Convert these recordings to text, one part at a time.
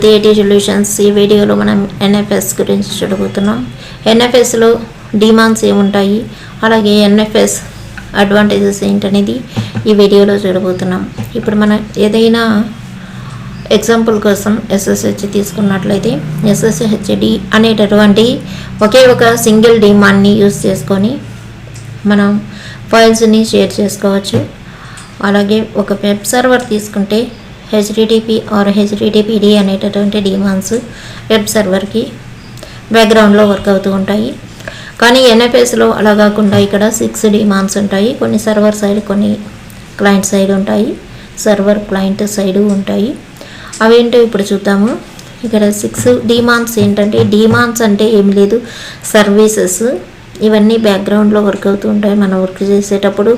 థియేటీ solutions. ఈ వీడియోలో మనం NFS గురించి చూడబోతున్నాం. NFSలో డిమాండ్స్ ఏముంటాయి, అలాగే NFS అడ్వాంటేజెస్ ఏంటనేది ఈ వీడియోలో చూడబోతున్నాం. ఇప్పుడు మనం ఏదైనా ఎగ్జాంపుల్ కోసం SSH తీసుకున్నట్లయితే SSHD అనేటటువంటి ఒకే ఒక సింగిల్ డిమాండ్ని యూజ్ చేసుకొని మనం ఫైల్స్ని షేర్ చేసుకోవచ్చు. అలాగే ఒక వెబ్ సర్వర్ తీసుకుంటే HTTP ఆర్ HTTPD అనేటటువంటి డిమాండ్స్ వెబ్ సర్వర్కి బ్యాక్గ్రౌండ్లో వర్క్ అవుతూ ఉంటాయి. కానీ NFSలో అలా కాకుండా ఇక్కడ 6 డిమాండ్స్ ఉంటాయి. కొన్ని సర్వర్ సైడ్, కొన్ని క్లయింట్ సైడ్ ఉంటాయి. సర్వర్ క్లయింట్ సైడ్ ఉంటాయి. అవేంటో ఇప్పుడు చూద్దాము. ఇక్కడ 6 డిమాండ్స్ ఏంటంటే, డిమాండ్స్ అంటే ఏమి లేదు, సర్వీసెస్. ఇవన్నీ బ్యాక్గ్రౌండ్లో వర్క్ అవుతూ ఉంటాయి. మనం వర్క్ చేసేటప్పుడు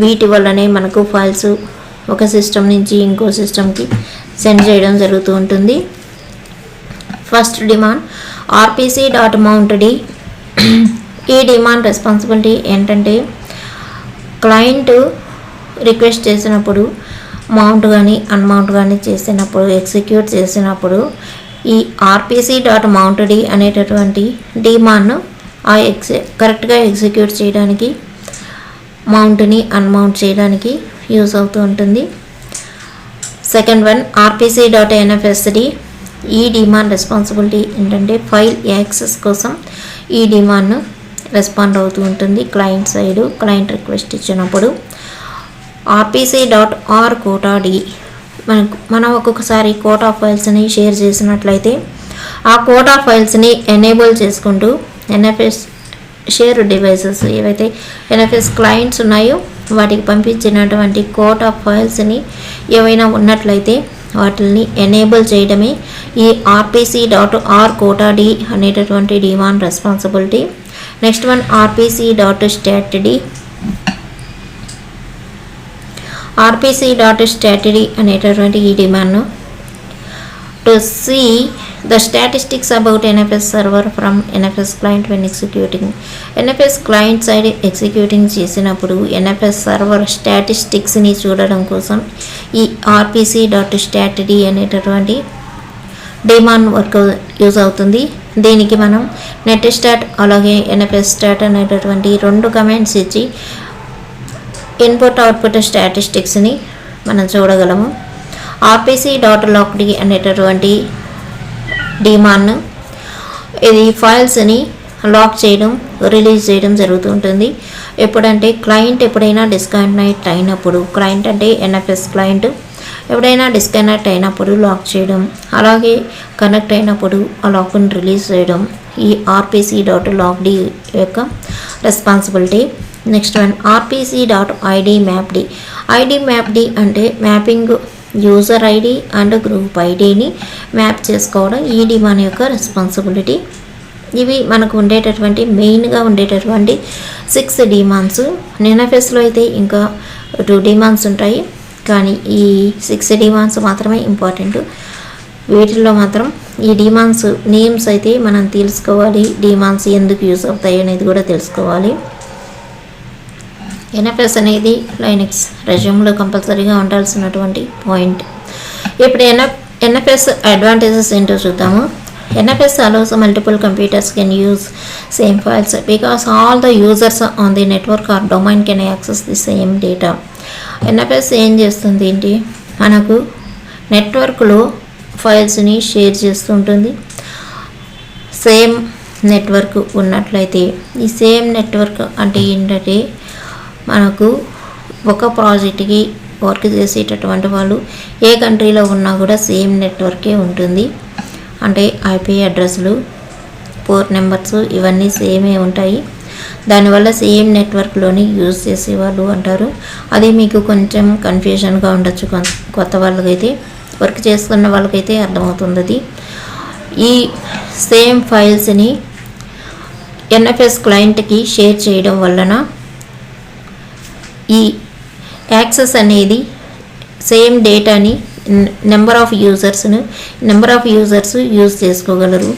వీటి వల్లనే మనకు ఫైల్స్ ఒక సిస్టమ్ నుంచి ఇంకో సిస్టమ్కి సెండ్ చేయడం జరుగుతూ ఉంటుంది. First demand RPC.mountD. ఈ డిమాండ్ రెస్పాన్సిబిలిటీ ఏంటంటే, క్లయింట్ రిక్వెస్ట్ చేసినప్పుడు మౌంట్ కానీ అన్మౌంట్ కానీ చేసినప్పుడు, ఎగ్జిక్యూట్ చేసినప్పుడు ఈ RPC.mountD అనేటటువంటి డిమాండ్ను కరెక్ట్గా ఎగ్జిక్యూట్ చేయడానికి, మౌంట్ని అన్మౌంట్ చేయడానికి యూజ్ అవుతూ ఉంటుంది. Second one RPC.NFSD. ఈ డిమాండ్ రెస్పాన్సిబిలిటీ ఏంటంటే, ఫైల్ యాక్సెస్ కోసం ఈ డిమాండ్ను రెస్పాండ్ అవుతూ ఉంటుంది క్లయింట్ సైడు. క్లయింట్ రిక్వెస్ట్ ఇచ్చినప్పుడు RPC.RQuota-D. మనం ఒక్కొక్కసారి కోటా ఫైల్స్ని షేర్ చేసినట్లయితే ఆ కోటా ఫైల్స్ని ఎనేబుల్ చేసుకుంటూ NFS షేర్ డివైసెస్ ఏవైతే NFS క్లయింట్స్ ఉన్నాయో వాటికి పంపించినటువంటి కోటా ఫైల్స్ని ఏవైనా ఉన్నట్లయితే వాటిని ఎనేబుల్ చేయడమే ఈ RPC.RQuota-D అనేటటువంటి demand responsibility. Next one RPC.StatD. RPC.StatD అనేటటువంటి ఈ డిమాండ్ను to see the statistics about NFS server from NFS client when executing. NFS client side executing చేసినప్పుడు NFS server స్టాటిస్టిక్స్ని చూడడం కోసం ఈ RPC.StatD అనేటటువంటి డిమాండ్ వర్క్ యూజ్ అవుతుంది. దీనికి మనం నెట్స్టాట్ అలాగే NFS స్టాట్ అనేటటువంటి 2 కమాండ్స్ ఇచ్చి ఇన్పుట్ అవుట్పుట్ స్టాటిస్టిక్స్ని మనం చూడగలము. RPC.lockD అనేటటువంటి డిమాండ్ ఇది ఫైల్స్ని లాక్ చేయడం, రిలీజ్ చేయడం జరుగుతుంటుంది. ఎప్పుడంటే క్లయింట్ ఎప్పుడైనా డిస్కనెక్ట్ అయినప్పుడు, క్లయింట్ అంటే NFS క్లయింట్ ఎప్పుడైనా డిస్కనెక్ట్ అయినప్పుడు లాక్ చేయడం, అలాగే కనెక్ట్ అయినప్పుడు ఆ లాక్ని రిలీజ్ చేయడం ఈ RPC.lockD యొక్క responsibility. Next one RPC.IDMapD. IDMapD అంటే mapping user ID and group ఐడిని మ్యాప్ చేసుకోవడం ఈ డిమాండ్ యొక్క రెస్పాన్సిబిలిటీ. ఇవి మనకు ఉండేటటువంటి మెయిన్గా ఉండేటటువంటి 6 డిమాండ్స్. NFSలో అయితే ఇంకా 2 డిమాండ్స్ ఉంటాయి, కానీ ఈ 6 డిమాండ్స్ మాత్రమే ఇంపార్టెంట్. వీటిల్లో మాత్రం ఈ డిమాండ్స్ నేమ్స్ అయితే మనం తెలుసుకోవాలి, డిమాండ్స్ ఎందుకు యూజ్ అవుతాయి అనేది కూడా తెలుసుకోవాలి. NFS అనేది లైనక్స్ రెజ్యూమ్లో కంపల్సరీగా ఉండాల్సినటువంటి పాయింట్. ఇప్పుడు NFS అడ్వాంటేజెస్ ఏంటో చూద్దాము. NFS allows multiple computers can use same files because all the users on the network or domain can access the same data. NFS ఏం చేస్తుంది ఏంటి, మనకు నెట్వర్క్లో ఫైల్స్ని షేర్ చేస్తుంటుంది. సేమ్ నెట్వర్క్ ఉన్నట్లయితే, ఈ సేమ్ నెట్వర్క్ అంటే ఏంటంటే, మనకు ఒక ప్రాజెక్ట్కి వర్క్ చేసేటటువంటి వాళ్ళు ఏ కంట్రీలో ఉన్నా కూడా సేమ్ నెట్వర్కే ఉంటుంది. అంటే IP అడ్రస్లు, పోర్ట్ నెంబర్స్ ఇవన్నీ సేమే ఉంటాయి. దానివల్ల సేమ్ నెట్వర్క్లోని యూజ్ చేసేవాళ్ళు అంటారు. అది మీకు కొంచెం కన్ఫ్యూజన్గా ఉండొచ్చు కొత్త వాళ్ళకైతే, వర్క్ చేస్తున్న వాళ్ళకైతే అర్థమవుతుంది. అది ఈ సేమ్ ఫైల్స్ని NFS క్లయింట్కి షేర్ చేయడం వలన ఈ యాక్సెస్ అనేది సేమ్ డేటాని నెంబర్ ఆఫ్ యూజర్స్ యూజ్ చేసుకోగలరు.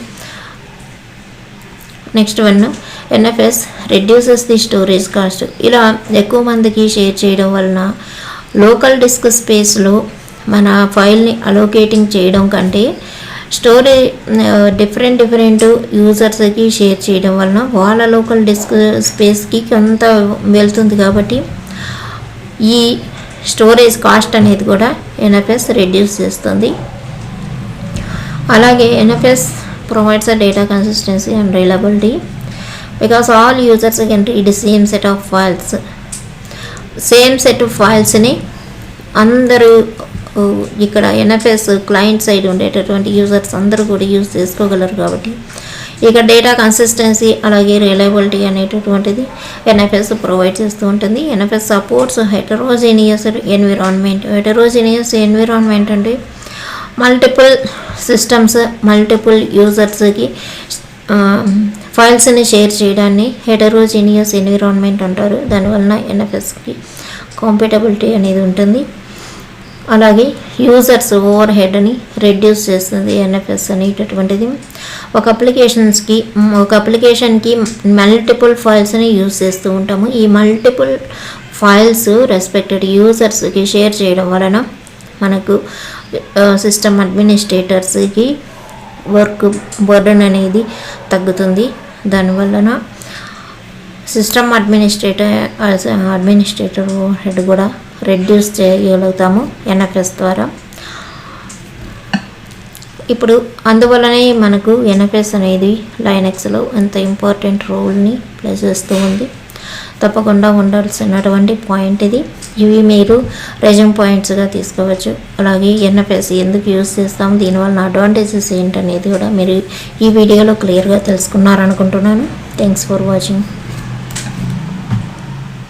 Next one NFS reduces the storage cost. ఇలా ఎక్కువ మందికి షేర్ చేయడం వలన లోకల్ డిస్క్ స్పేస్లో మన ఫైల్ని అలోకేటింగ్ చేయడం కంటే స్టోరేజ్ డిఫరెంట్ యూజర్స్కి షేర్ చేయడం వలన వాళ్ళ లోకల్ డిస్క్ స్పేస్కి కొంత వెళ్తుంది. కాబట్టి ఈ స్టోరేజ్ కాస్ట్ అనేది కూడా ఎన్ఎఫ్ఎస్ రెడ్యూస్ చేస్తుంది. అలాగే NFS provides a data consistency and reliability because all users can read same set of files. Same set of ఫైల్స్ని అందరూ ఇక్కడ ఎన్ఎఫ్ఎస్ క్లయింట్ సైడ్ ఉండేటటువంటి యూజర్స్ అందరూ కూడా యూజ్ చేసుకోగలరు. కాబట్టి ఇక డేటా కన్సిస్టెన్సీ అలాగే రిలయబిలిటీ అనేటటువంటిది ఎన్ఎఫ్ఎస్ ప్రొవైడ్ చేస్తూ ఉంటుంది. NFS supports heterogeneous environment. Heterogeneous environment అంటే మల్టిపుల్ సిస్టమ్స్ మల్టిపుల్ యూజర్స్కి ఫైల్స్ని షేర్ చేయడాన్ని హెటరోజీనియస్ ఎన్విరాన్మెంట్ అంటారు. దానివలన ఎన్ఎఫ్ఎస్కి కాంపాటబిలిటీ అనేది ఉంటుంది. అలాగే యూజర్స్ ఓవర్ హెడ్ని రెడ్యూస్ చేస్తుంది ఎన్ఎఫ్ఎస్ అనేటటువంటిది. ఒక అప్లికేషన్కి మల్టిపుల్ ఫైల్స్ని యూజ్ చేస్తూ ఉంటాము. ఈ మల్టిపుల్ ఫైల్స్ రెస్పెక్టెడ్ యూజర్స్కి షేర్ చేయడం వలన మనకు సిస్టమ్ అడ్మినిస్ట్రేటర్స్కి వర్క్ బర్డన్ అనేది తగ్గుతుంది. దానివలన సిస్టమ్ అడ్మినిస్ట్రేటర్ హెడ్ కూడా రెడ్యూస్ చేయగలుగుతాము ఎన్ఎఫ్ఎస్ ద్వారా. ఇప్పుడు అందువల్లనే మనకు ఎన్ఎఫ్ఎస్ అనేది లైనక్స్లో ఎంత ఇంపార్టెంట్ రోల్ని ప్లే చేస్తూ ఉంది. తప్పకుండా ఉండాల్సినటువంటి పాయింట్ ఇది. ఇవి మీరు రెజ్యూమ్ పాయింట్స్గా తీసుకోవచ్చు. అలాగే ఎన్ఎఫ్ఎస్ ఎందుకు యూజ్ చేస్తాము, దీనివల్ల అడ్వాంటేజెస్ ఏంటనేది కూడా మీరు ఈ వీడియోలో క్లియర్గా తెలుసుకున్నారనుకుంటున్నాను. Thanks for watching.